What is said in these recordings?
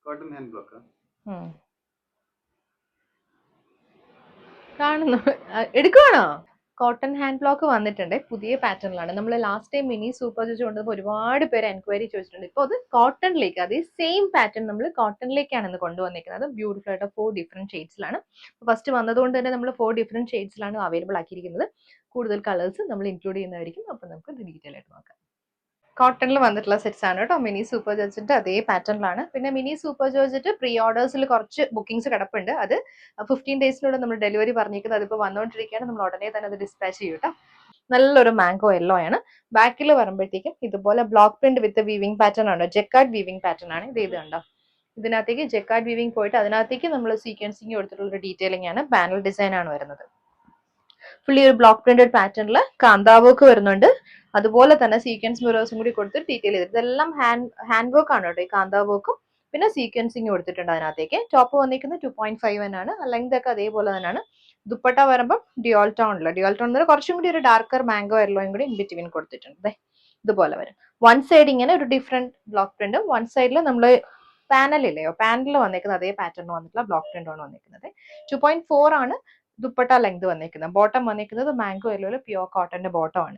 Cotton hand block കാണുന്നു. എടുക്കുവാണോ? Cotton hand block വന്നിട്ടുണ്ട്, പുതിയ പാറ്റേണിലാണ്. നമ്മൾ ലാസ്റ്റ് ടൈം മിനി സൂപ്പർ ജോജ് കൊണ്ടുവന്നപ്പോൾ ഒരുപാട് പേര് എൻക്വയറി ചോദിച്ചിട്ടുണ്ട്. ഇപ്പോൾ അത് കോട്ടണിലേക്ക്, അതേ സെയിം പാറ്റേൺ നമ്മൾ കോട്ടണിലേക്കാണ് ഇന്ന് കൊണ്ടുവന്നിരിക്കുന്നത്. ബ്യൂട്ടിഫുൾ ആയിട്ട് 4 ഡിഫറെന്റ് ഷെയ്ഡ്സിലാണ്. ഫസ്റ്റ് വന്നതുകൊണ്ട് തന്നെ നമ്മൾ 4 ഡിഫറെന്റ് ഷെയ്ഡ്സിലാണ് അവൈലബിൾ ആക്കിയിരിക്കുന്നത്. കൂടുതൽ കളേഴ്സ് നമ്മൾ ഇൻക്ലൂഡ് ചെയ്യുന്നതായിരിക്കും. അപ്പോൾ നമുക്ക് ഇത് ഡീറ്റെയിൽ ആയിട്ട് നോക്കാം. കോട്ടണിൽ വന്നിട്ടുള്ള സെറ്റ്സ് ആണ് കേട്ടോ. മിനി സൂപ്പർ ജോർജറ്റ് അതേ പാറ്റേണിലാണ്. പിന്നെ മിനി സൂപ്പർ ജോർജറ്റ് പ്രീ ഓർഡേഴ്സിൽ കുറച്ച് ബുക്കിംഗ്സ് കിടപ്പുണ്ട്. അത് 15 ഡേയ്സിലൂടെ നമ്മൾ ഡെലിവറി പറഞ്ഞിരിക്കുന്നത്. അതിപ്പോൾ വന്നുകൊണ്ടിരിക്കുകയാണ്. നമ്മൾ ഉടനെ തന്നെ അത് ഡിസ്പാച്ച് ചെയ്യും കേട്ടോ. നല്ലൊരു മാംഗോ യെല്ലോ ആണ്. ബാക്കിൽ വരുമ്പോഴത്തേക്കും ഇതുപോലെ ബ്ലോക്ക് പ്രിന്റ് വിത്ത് വീവിംഗ് പാറ്റേൺ ആണ്. ജെക്കാർഡ് വീവിംഗ് പാറ്റേൺ ആണ്. ഇത് കണ്ടോ, ഇതിനകത്തേക്ക് ജെക്കാർഡ് വീവിംഗ് പോയിട്ട് അതിനകത്തേക്ക് നമ്മൾ സീക്വൻസിങ് കൊടുത്തിട്ടുള്ള ഒരു ഡീറ്റെയിലിംഗ് ആണ്. പാനൽ ഡിസൈൻ ആണ് വരുന്നത്. ഫുള്ളി ഒരു ബ്ലോക്ക് പ്രിന്റഡ് പാറ്റേണിൽ കാന്താവോക്ക് വരുന്നുണ്ട്. അതുപോലെ തന്നെ സീക്വൻസ് മിറേഴ്സും കൂടി കൊടുത്ത് ഡീറ്റെയിൽ ചെയ്തിട്ട് ഇതെല്ലാം ഹാൻഡ് വർക്ക് ആണ് കേട്ടോ. ഈ കാന്താ വർക്കും പിന്നെ സീക്വൻസിങ് കൊടുത്തിട്ടുണ്ട് അതിനകത്തേക്ക്. ടോപ്പ് വന്നിരിക്കുന്നത് 2.5 ആണ്. ലെങ്ത് ഒക്കെ അതേപോലെ തന്നെയാണ്. ദുപ്പട്ട വരുമ്പോൾ ഡ്യുവൽ ടോൺ കുറച്ചും കൂടി ഒരു ഡാർക്കർ മാംഗോ യെല്ലോയും കൂടി ഇൻ ബിറ്റ്വീൻ കൊടുത്തിട്ടുണ്ട്. ഇതുപോലെ വരും. വൺ സൈഡ് ഇങ്ങനെ ഒരു ഡിഫറെന്റ് ബ്ലോക്ക് പ്രിന്റും, വൺ സൈഡിൽ നമ്മൾ പാനലില്ലയോ, പാനലിൽ വന്നിരിക്കുന്നത് അതേ പാറ്റേൺ വന്നിട്ടുള്ള ബ്ലോക്ക് പ്രിന്റ് ആണ് വന്നിരിക്കുന്നത്. 2.4 ആണ് ദുപ്പട്ട ലെങ്ത് വന്നിരിക്കുന്നത്. ബോട്ടം വന്നിരിക്കുന്നത് മാംഗോ യെല്ലോയിൽ പ്യുവർ കോട്ടന്റെ ബോട്ടം ആണ്.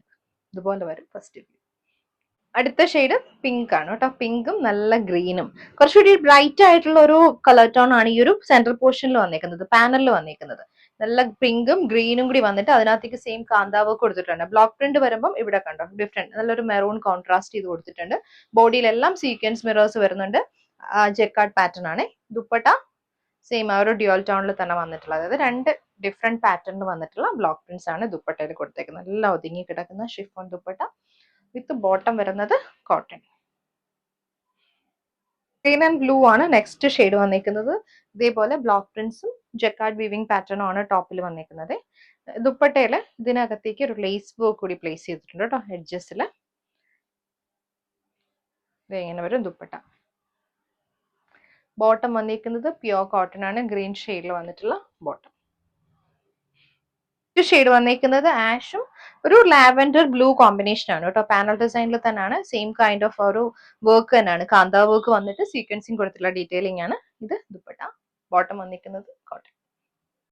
ഇതുപോലെ വരും ഫസ്റ്റ് വ്യൂ. അടുത്ത ഷെയ്ഡ് പിങ്ക് ആണ് കേട്ടോ. പിങ്കും നല്ല ഗ്രീനും കുറച്ചുകൂടി ബ്രൈറ്റ് ആയിട്ടുള്ള ഒരു കളർ ടോൺ ആണ് ഈ ഒരു സെൻട്രൽ പോർഷനിൽ വന്നിരിക്കുന്നത്, പാനലിൽ വന്നിരിക്കുന്നത്. നല്ല പിങ്കും ഗ്രീനും കൂടി വന്നിട്ട് അതിനകത്തേക്ക് സെയിം കാന്താവർക്ക് കൊടുത്തിട്ടുണ്ട്. ബ്ലോക്ക് പ്രിന്റ് വരുമ്പോൾ ഇവിടെ കണ്ടോ ഡിഫറെന്റ് നല്ലൊരു മെറൂൺ കോൺട്രാസ്റ്റ് ചെയ്ത് കൊടുത്തിട്ടുണ്ട്. ബോഡിയിലെല്ലാം സീക്വൻസ് മിറേഴ്സ് വരുന്നുണ്ട്. ജെക്കാർഡ് പാറ്റേൺ ആണ്. ദുപ്പട്ട സെയിം ആ ഒരു ഡ്യുവൽ ടോണിൽ തന്നെ വന്നിട്ടുള്ളത്. അതായത് 2 ഡിഫറെന്റ് പാറ്റേണിൽ വന്നിട്ടുള്ള ബ്ലോക്ക് പ്രിന്റ്സ് ആണ് ദുപ്പട്ടയിൽ കൊടുത്തേക്കുന്നത്. എല്ലാം ഒതുങ്ങി കിടക്കുന്ന ഷിഫോൺ ദുപ്പട്ട വിത്ത് ബോട്ടം വരുന്നത് കോട്ടൺ. ഗ്രീൻ ആൻഡ് ബ്ലൂ ആണ് നെക്സ്റ്റ് ഷെയ്ഡ് വന്നിരിക്കുന്നത്. ഇതേപോലെ ബ്ലോക്ക് പ്രിന്റ്സും ജെക്കാർഡ് വീവിംഗ് പാറ്റേണും ആണ് ടോപ്പിൽ വന്നിരിക്കുന്നത്. ദുപ്പട്ടയിൽ ഇതിനകത്തേക്ക് ഒരു ലേസ് വർക്ക് കൂടി പ്ലേസ് ചെയ്തിട്ടുണ്ട് കേട്ടോ എഡ്ജസിൽ. ഇങ്ങനെ വരും ദുപ്പട്ട. ബോട്ടം വന്നിരിക്കുന്നത് പ്യുവർ കോട്ടൺ ആണ്. ഗ്രീൻ ഷെയ്ഡിൽ വന്നിട്ടുള്ള ബോട്ടം. ഷെയ്ഡ് വന്നിരിക്കുന്നത് ആഷും ഒരു ലാവൻഡർ ബ്ലൂ കോമ്പിനേഷൻ ആണ് കേട്ടോ. പാനൽ ഡിസൈനിൽ തന്നെയാണ്. സെയിം കൈൻഡ് ഓഫ് ഒരു വർക്ക് തന്നെയാണ്. കാന്താ വർക്ക് വന്നിട്ട് സീക്വൻസിങ് കൊടുത്തിട്ടുള്ള ഡീറ്റെയിലിംഗ് ആണ്. ഇത് ദുപ്പട്ട. ബോട്ടം വന്നിരിക്കുന്നത് കോട്ടൺ.